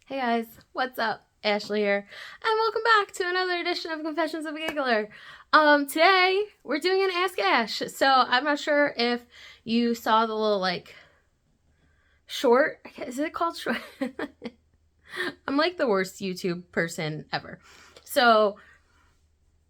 Hey guys, what's up? Ashley here, and welcome back to another edition of Confessions of a Giggler. Today we're doing an Ask Ash. So I'm not sure if you saw the little short. Is it called short? I'm like the worst YouTube person ever. So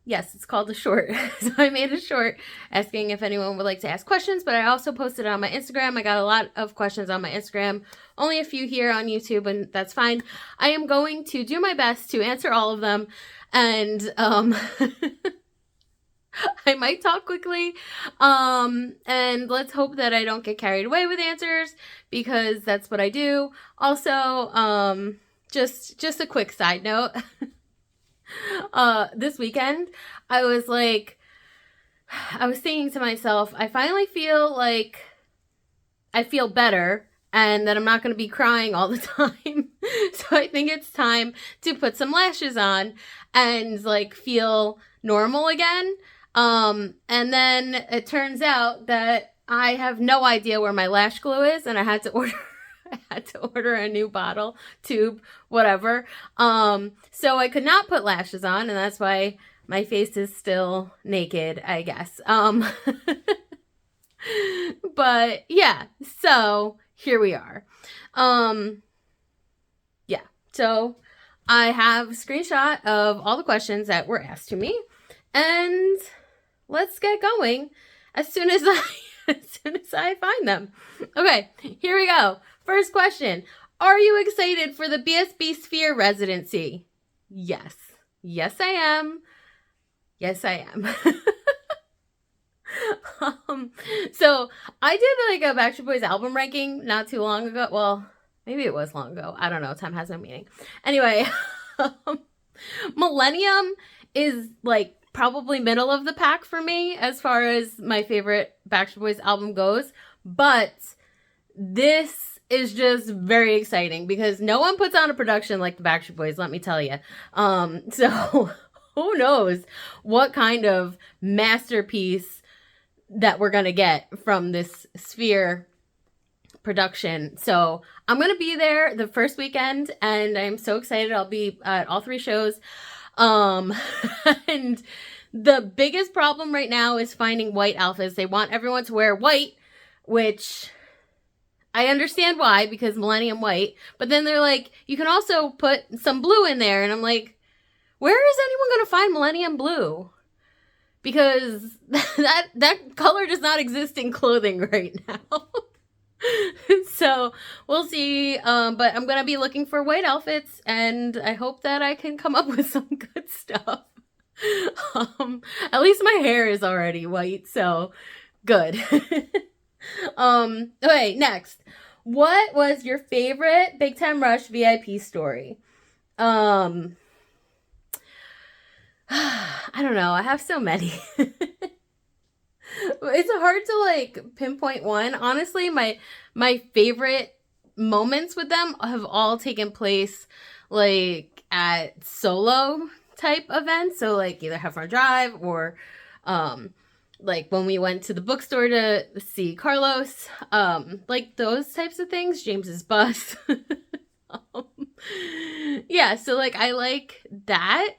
yes, it's called a short. So I made a short asking if anyone would like to ask questions, but I also posted it on my Instagram. I got a lot of questions on my Instagram, only a few here on YouTube, and that's fine. I am going to do my best to answer all of them, and I might talk quickly, and let's hope that I don't get carried away with answers, because that's what I do. Also, just a quick side note. This weekend, I was thinking to myself, I finally feel like I feel better and that I'm not going to be crying all the time. So I think it's time to put some lashes on and feel normal again. And then it turns out that I have no idea where my lash glue is, and I had to order a new bottle, tube, whatever. So I could not put lashes on, and that's why my face is still naked, I guess. But yeah, so here we are. Yeah, so I have a screenshot of all the questions that were asked to me, and let's get going as soon as I find them. Okay, here we go. First question. Are you excited for the BSB Sphere residency? Yes. Yes, I am. Yes, I am. So I did a Backstreet Boys album ranking not too long ago. Well, maybe it was long ago. I don't know. Time has no meaning. Anyway, Millennium is probably middle of the pack for me as far as my favorite Backstreet Boys album goes. But this is just very exciting because no one puts on a production like the Backstreet Boys, let me tell you. So who knows what kind of masterpiece that we're going to get from this Sphere production. So I'm going to be there the first weekend, and I'm so excited. I'll be at all three shows. And the biggest problem right now is finding white outfits. They want everyone to wear white, which I understand why, because Millennium white. But then they're like, you can also put some blue in there. And I'm like, where is anyone going to find Millennium blue? Because that color does not exist in clothing right now. So we'll see. But I'm going to be looking for white outfits, and I hope that I can come up with some good stuff. At least my hair is already white, so good. Okay, next. What was your favorite Big Time Rush VIP story? I don't know. I have so many. It's hard to pinpoint one. Honestly, my favorite moments with them have all taken place at solo type events. So either Have Fun Drive or when we went to the bookstore to see Carlos, those types of things, James's bus. Yeah, so I like that.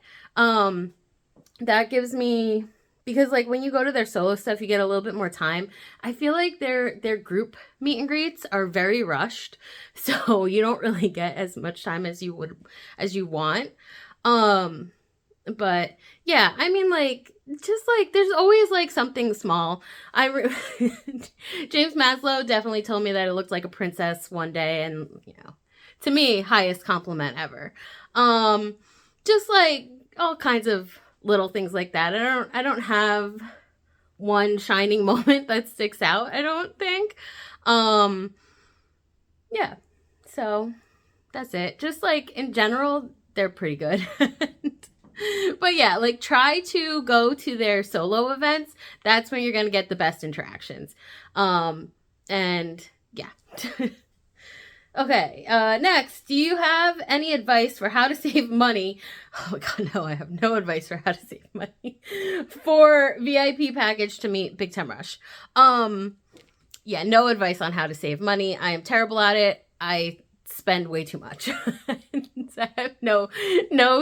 That gives me, because when you go to their solo stuff, you get a little bit more time. I feel like their group meet and greets are very rushed, so you don't really get as much time as you want. But yeah, I mean, there's always something small. James Maslow definitely told me that I looked like a princess one day, and to me, highest compliment ever. Just all kinds of little things like that. I don't have one shining moment that sticks out, I don't think. Yeah. So that's it. Just in general, they're pretty good. But yeah, try to go to their solo events. That's when you're going to get the best interactions. And yeah. Okay, next, do you have any advice for how to save money? Oh my god, no, I have no advice for how to save money for VIP package to meet Big Time Rush. Yeah, no advice on how to save money. I am terrible at it. I spend way too much. I have no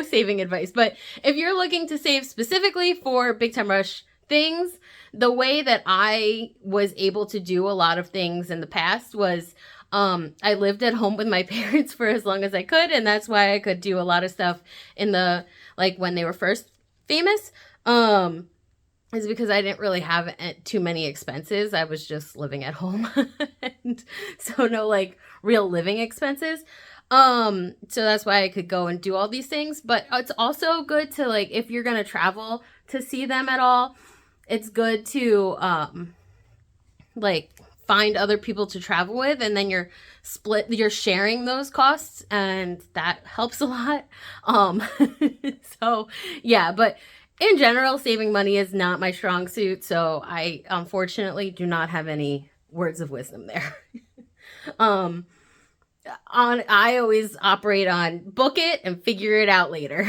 saving advice. But if you're looking to save specifically for Big Time Rush things, the way that I was able to do a lot of things in the past was I lived at home with my parents for as long as I could, and that's why I could do a lot of stuff in the, like, when they were first famous, is because I didn't really have too many expenses. I was just living at home, and so no, like, real living expenses. So that's why I could go and do all these things. But it's also good to, like, if you're gonna travel to see them at all, it's good to like, find other people to travel with, and then you're sharing those costs, and that helps a lot. So yeah, but in general, saving money is not my strong suit, so I unfortunately do not have any words of wisdom there. I always operate on book it and figure it out later.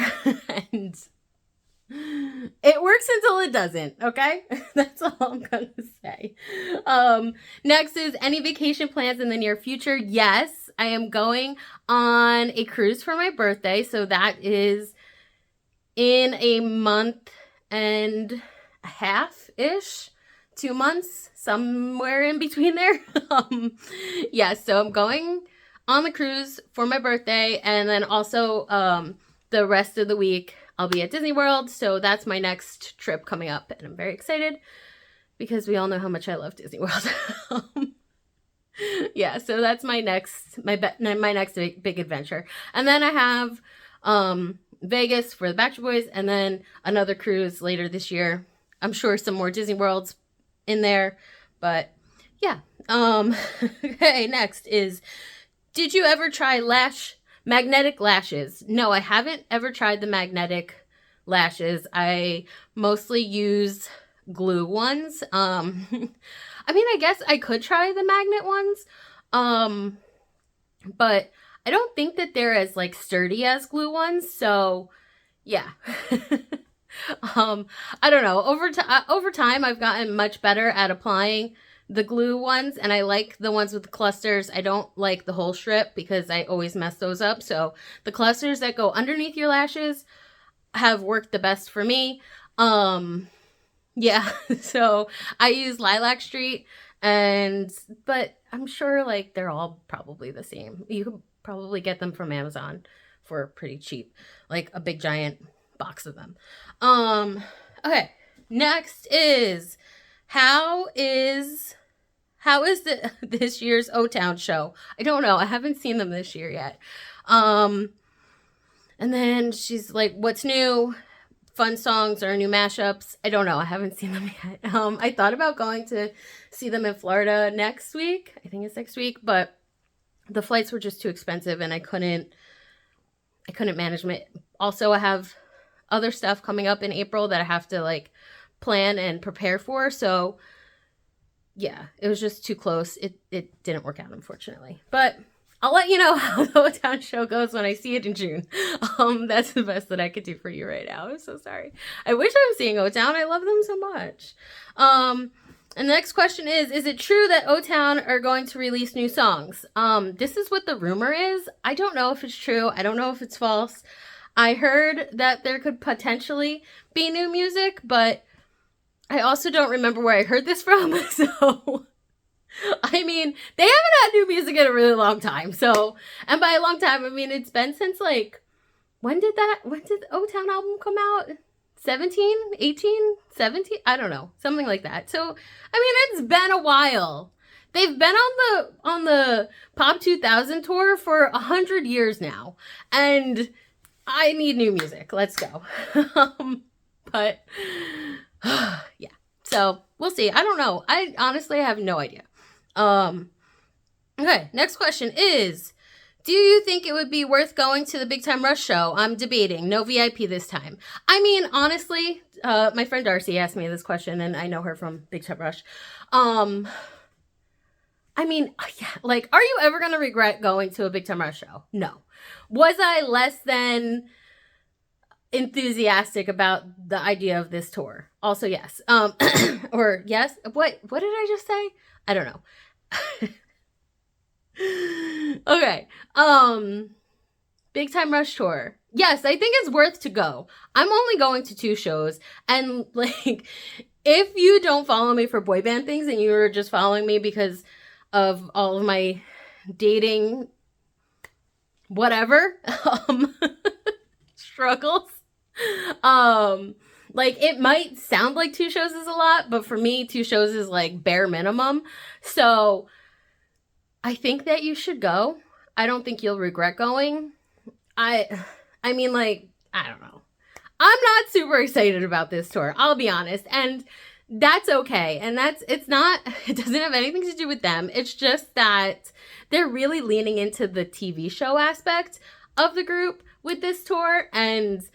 And it works until it doesn't, okay? That's all I'm gonna say. Next is any vacation plans in the near future? Yes, I am going on a cruise for my birthday, so that is in a month and a half-ish, 2 months, somewhere in between there. Yeah, so I'm going on the cruise for my birthday, and then also the rest of the week I'll be at Disney World, so that's my next trip coming up, and I'm very excited because we all know how much I love Disney World. Yeah, so that's my next big adventure. And then I have Vegas for the Backstreet Boys, and then another cruise later this year. I'm sure some more Disney Worlds in there, but yeah. Okay, next is, did you ever try magnetic lashes? No, I haven't ever tried the magnetic lashes. I mostly use glue ones. I mean, I guess I could try the magnet ones, but I don't think that they're as, like, sturdy as glue ones. So yeah. I don't know. Over time, I've gotten much better at applying the glue ones, and I like the ones with the clusters. I don't like the whole strip because I always mess those up. So the clusters that go underneath your lashes have worked the best for me. Yeah, so I use Lilac Street, but I'm sure, like, they're all probably the same. You could probably get them from Amazon for pretty cheap, like a big giant box of them. Okay, next is, how is this year's O-Town show? I don't know. I haven't seen them this year yet. And then she's like, what's new? Fun songs or new mashups? I don't know. I haven't seen them yet. I thought about going to see them in Florida next week. I think it's next week, but the flights were just too expensive, and I couldn't manage it. Also, I have other stuff coming up in April that I have to, like, plan and prepare for. So yeah, it was just too close. It didn't work out, unfortunately. But I'll let you know how the O-Town show goes when I see it in June. That's the best that I could do for you right now. I'm so sorry. I wish I was seeing O-Town. I love them so much. And the next question is it true that O-Town are going to release new songs? This is what the rumor is. I don't know if it's true. I don't know if it's false. I heard that there could potentially be new music, but I also don't remember where I heard this from. So, I mean, they haven't had new music in a really long time. So, and by a long time, I mean, it's been since, like, when did the O-Town album come out? 17, 18, 17? I don't know. Something like that. So, I mean, it's been a while. They've been on the Pop 2000 tour for 100 years now. And I need new music. Let's go. But yeah. So, we'll see. I don't know. I honestly have no idea. Okay, next question is, do you think it would be worth going to the Big Time Rush show? I'm debating. No VIP this time. I mean, honestly, my friend Darcy asked me this question, and I know her from Big Time Rush. I mean, yeah, like, are you ever going to regret going to a Big Time Rush show? No. Was I less than enthusiastic about the idea of this tour? Also, yes. Or yes. What did I just say? I don't know. Okay. Big Time Rush tour. Yes, I think it's worth to go. I'm only going to 2 shows, and like, if you don't follow me for boy band things and you're just following me because of all of my dating whatever struggles, like, it might sound like 2 shows is a lot, but for me 2 shows is like bare minimum. So I think that you should go. I don't think you'll regret going. I mean, like, I don't know. I'm not super excited about this tour, I'll be honest. And that's okay. And it doesn't have anything to do with them. It's just that they're really leaning into the TV show aspect of the group with this tour. And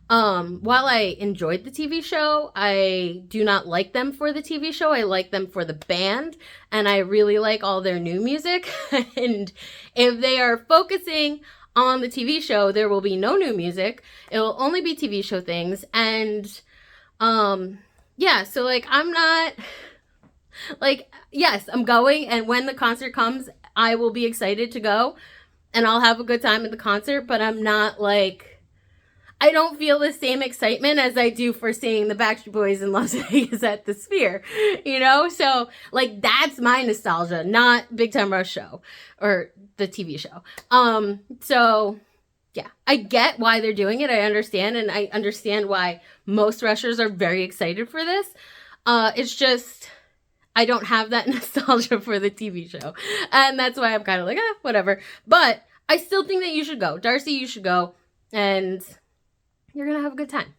while I enjoyed the TV show, I do not like them for the TV show. I like them for the band, and I really like all their new music. And if they are focusing on the TV show, there will be no new music. It will only be TV show things. And yeah, so like, I'm not like, yes, I'm going, and when the concert comes, I will be excited to go and I'll have a good time at the concert, but I'm not like, I don't feel the same excitement as I do for seeing the Backstreet Boys in Las Vegas at the Sphere, you know? So, like, that's my nostalgia, not Big Time Rush show or the TV show. So, yeah, I get why they're doing it. I understand, and I understand why most rushers are very excited for this. It's just, I don't have that nostalgia for the TV show. And that's why I'm kind of like, whatever. But I still think that you should go. Darcy, you should go. And you're gonna have a good time.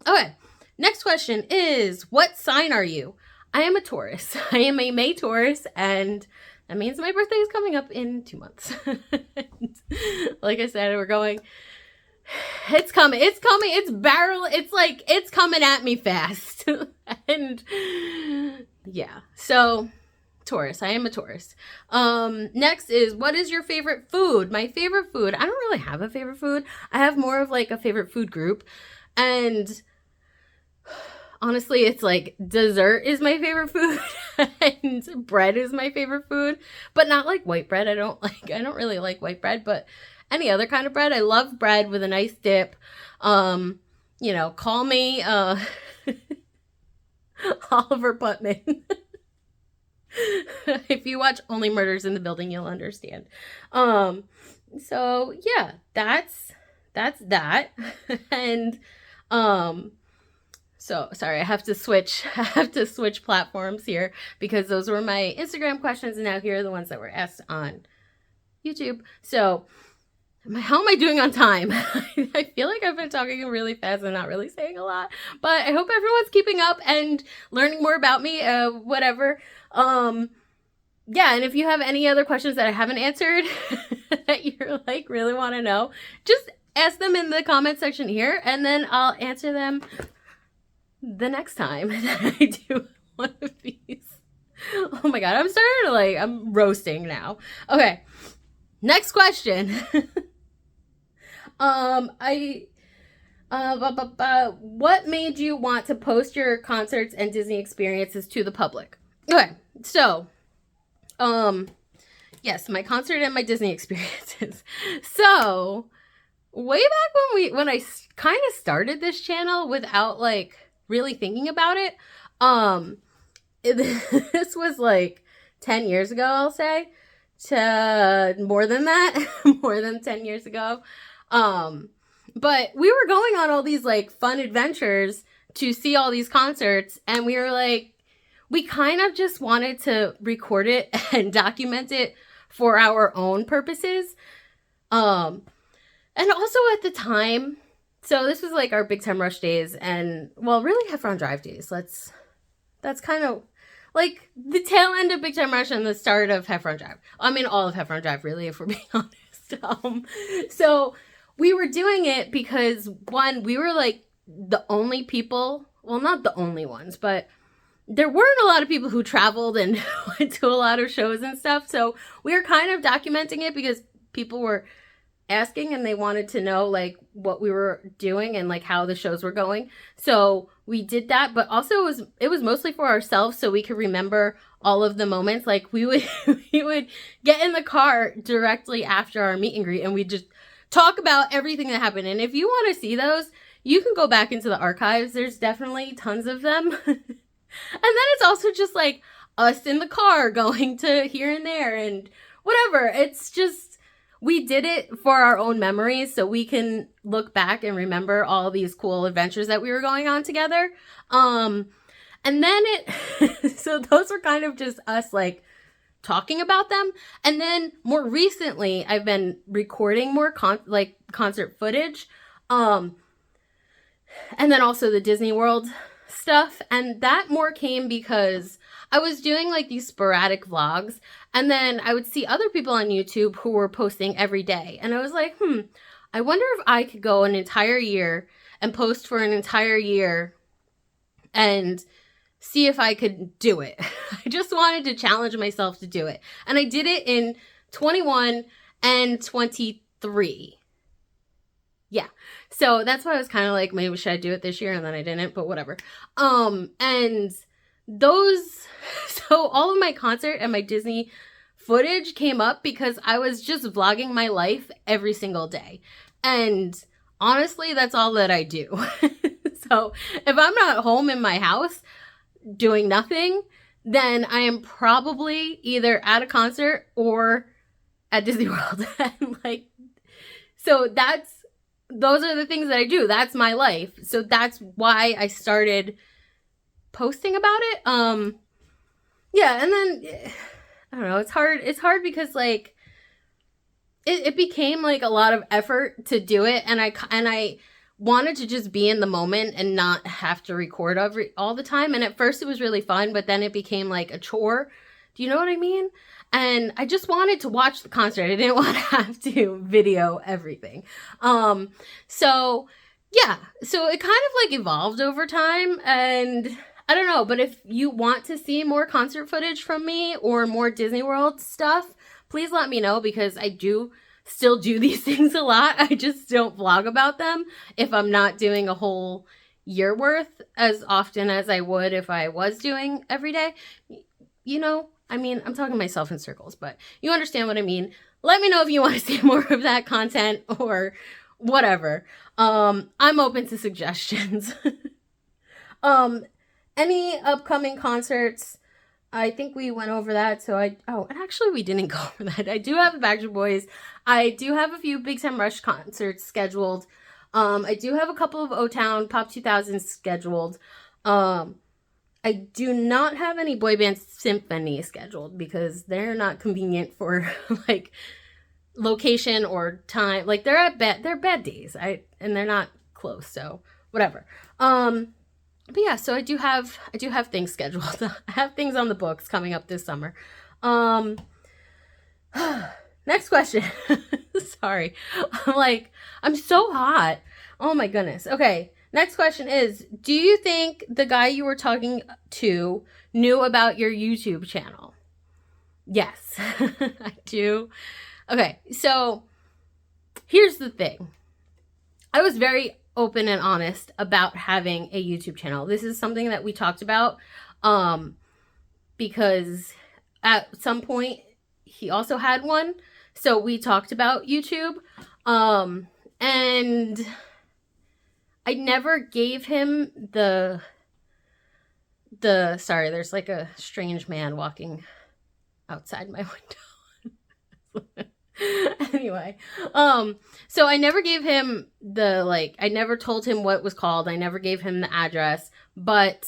Okay. Next question is, what sign are you? I am a Taurus. I am a May Taurus, and that means my birthday is coming up in 2 months. Like I said, we're going. It's coming. It's coming at me fast. And yeah, so Taurus. I am a Taurus. Next is, what is your favorite food? My favorite food. I don't really have a favorite food. I have more of like a favorite food group. And honestly, it's like dessert is my favorite food and bread is my favorite food, but not like white bread. I don't really like white bread, but any other kind of bread. I love bread with a nice dip. You know, call me Oliver Putman. If you watch Only Murders in the Building, you'll understand. So yeah, that's that. And so sorry, I have to switch platforms here because those were my Instagram questions, and now here are the ones that were asked on YouTube. So how am I doing on time? I feel like I've been talking really fast and not really saying a lot, but I hope everyone's keeping up and learning more about me, whatever. Yeah, and if you have any other questions that I haven't answered that you're like really want to know, just ask them in the comment section here, and then I'll answer them the next time that I do one of these. Oh my god, I'm roasting now. Okay, next question. What made you want to post your concerts and Disney experiences to the public? Okay, so, yes, my concert and my Disney experiences. So, way back when I kind of started this channel without like really thinking about it, this was like 10 years ago, I'll say, to more than that, more than 10 years ago. But we were going on all these like fun adventures to see all these concerts, and we were like, we kind of just wanted to record it and document it for our own purposes. And also at the time, so this was like our Big Time Rush days, and well, really Heffron Drive days. That's kind of like the tail end of Big Time Rush and the start of Heffron Drive. I mean, all of Heffron Drive, really, if we're being honest. So we were doing it because, one, we were like the only people, well, not the only ones, but there weren't a lot of people who traveled and went to a lot of shows and stuff. So we were kind of documenting it because people were asking and they wanted to know like what we were doing and like how the shows were going. So we did that, but also it was mostly for ourselves so we could remember all of the moments. Like we would we would get in the car directly after our meet and greet and we'd just talk about everything that happened. And if you want to see those, you can go back into the archives. There's definitely tons of them. And then it's also just like us in the car going to here and there and whatever. It's just, we did it for our own memories so we can look back and remember all these cool adventures that we were going on together. And then so those were kind of just us like talking about them. And then more recently, I've been recording more concert footage. And then also the Disney World stuff. And that more came because I was doing like these sporadic vlogs and then I would see other people on YouTube who were posting every day. And I was like, I wonder if I could go an entire year and post for an entire year and see if I could do it. I just wanted to challenge myself to do it. And I did it in 21 and 23. Yeah. So that's why I was kind of like, maybe should I do it this year? And then I didn't, but whatever. And those, so all of my concert and my Disney footage came up because I was just vlogging my life every single day. And honestly, that's all that I do. So if I'm not home in my house doing nothing, then I am probably either at a concert or at Disney World. And like, so those are the things that I do. That's my life. So that's why I started posting about it. Yeah, and then I don't know, it's hard because like it became like a lot of effort to do it, and I wanted to just be in the moment and not have to record all the time. And at first it was really fun, but then it became like a chore. Do you know what I mean? And I just wanted to watch the concert. I didn't want to have to video everything. So yeah, so it kind of like evolved over time, and I don't know, but if you want to see more concert footage from me or more Disney World stuff, please let me know because I do still do these things a lot. I just don't vlog about them if I'm not doing a whole year worth as often as I would if I was doing every day. You know, I mean, I'm talking myself in circles, but you understand what I mean. Let me know if you want to see more of that content or whatever. I'm open to suggestions. Any upcoming concerts? I think we went over that. So and actually we didn't go over that. I do have the Backstreet Boys. I do have a few Big Time Rush concerts scheduled. I do have a couple of O-Town Pop 2000s scheduled. I do not have any Boy Band Symphony scheduled because they're not convenient for like location or time. Like they're bad days. And they're not close, so whatever. But yeah, so I do have things scheduled. I have things on the books coming up this summer. Next question. Sorry. I'm so hot. Oh my goodness. Okay. Next question is, do you think the guy you were talking to knew about your YouTube channel? Yes, I do. Okay. So here's the thing. I was very open and honest about having a YouTube channel. This is something that we talked about because at some point he also had one. So we talked about YouTube and I never gave him the sorry, there's like a strange man walking outside my window. Anyway, so I never gave him I never told him what it was called. I never gave him the address, but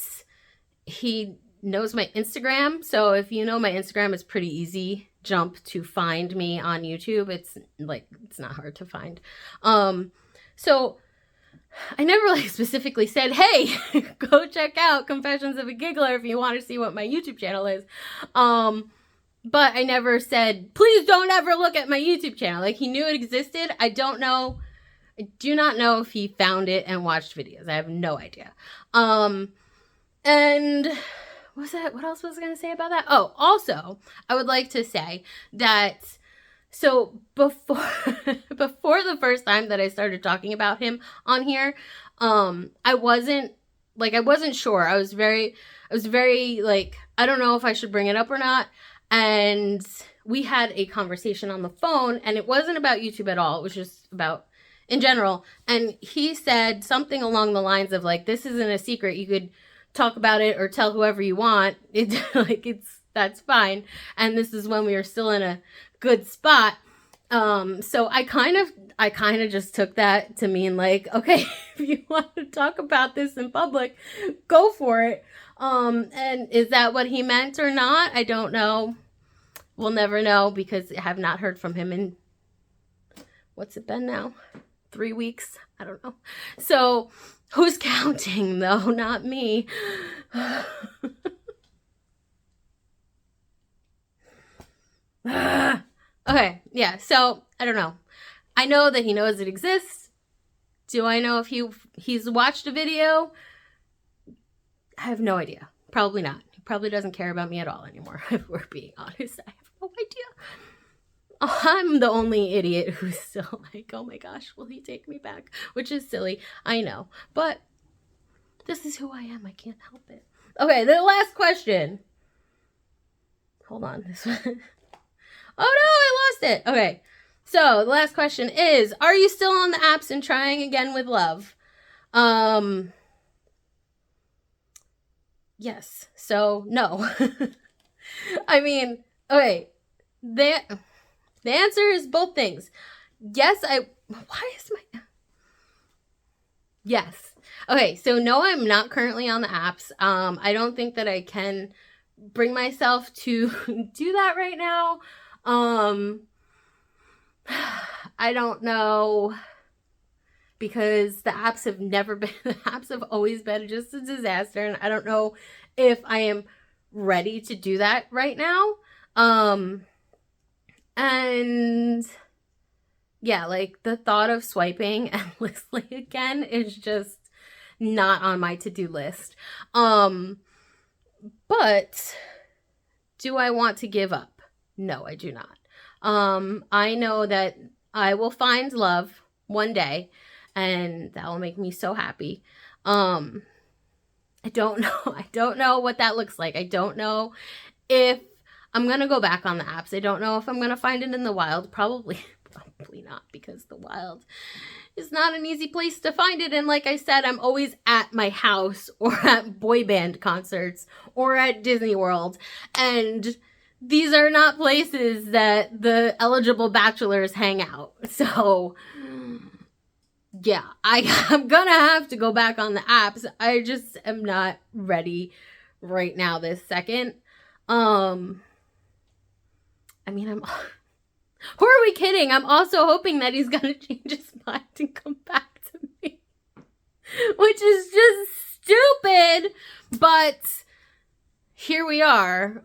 he knows my Instagram. So if you know my Instagram, it's pretty easy jump to find me on YouTube. It's not hard to find. So I never specifically said, hey, go check out Confessions of a Giggler if you want to see what my YouTube channel is. But I never said, please don't ever look at my YouTube channel. He knew it existed. I do not know if he found it and watched videos. I have no idea. And what else was I going to say about that? Oh, also, I would like to say that, so before before the first time that I started talking about him on here, I wasn't sure. I was very like, I don't know if I should bring it up or not. And we had a conversation on the phone, and it wasn't about YouTube at all. It was just about in general. And he said something along the lines of like, this isn't a secret. You could talk about it or tell whoever you want. That's fine. And this is when we were still in a good spot. So I kind of just took that to mean like, okay, if you want to talk about this in public, go for it. And is that what he meant or not? I don't know. We'll never know, because I have not heard from him in, what's it been now? 3 weeks? I don't know. So who's counting though? Not me. Okay, yeah, so I don't know. I know that he knows it exists. Do I know if he's watched a video? I have no idea. Probably not. He probably doesn't care about me at all anymore, if we're being honest. I have no idea. I'm the only idiot who's still like, oh my gosh, will he take me back? Which is silly, I know. But this is who I am. I can't help it. Okay, the last question. Hold on. This one. Oh no, I lost it. Okay, so the last question is, are you still on the apps and trying again with love? Yes. So no. I mean, okay, the answer is both things. Yes, yes. Okay, so no, I'm not currently on the apps. I don't think that I can bring myself to do that right now. I don't know, because the apps have always been just a disaster, and I don't know if I am ready to do that right now. And yeah, like the thought of swiping endlessly again is just not on my to-do list. But do I want to give up? No, I do not. I know that I will find love one day, and that will make me so happy. I don't know. I don't know what that looks like. I don't know if I'm going to go back on the apps. I don't know if I'm going to find it in the wild. Probably not, because the wild is not an easy place to find it. And like I said, I'm always at my house or at boy band concerts or at Disney World. And these are not places that the eligible bachelors hang out. So yeah, I'm gonna have to go back on the apps. I just am not ready right now this second. I mean, who are we kidding? I'm also hoping that he's gonna change his mind and come back to me, which is just stupid, but here we are.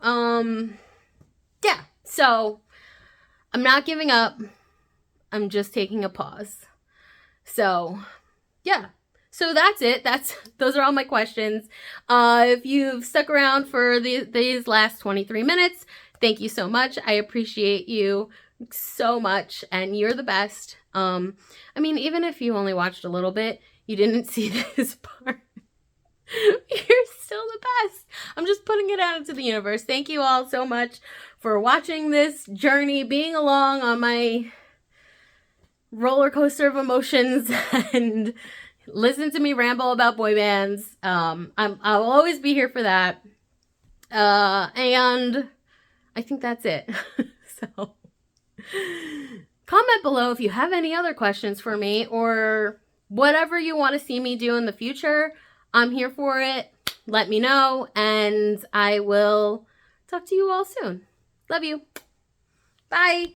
Yeah, so I'm not giving up. I'm just taking a pause. So yeah, so that's it. Those are all my questions. If you've stuck around for these last 23 minutes, thank you so much. I appreciate you so much, and you're the best. I mean, even if you only watched a little bit, you didn't see this part, you're still the best. I'm just putting it out into the universe. Thank you all so much for watching this journey, being along on my roller coaster of emotions, and listen to me ramble about boy bands. I'll always be here for that. And I think that's it. So comment below if you have any other questions for me, or whatever you want to see me do in the future. I'm here for it. Let me know, and I will talk to you all soon. Love you. Bye.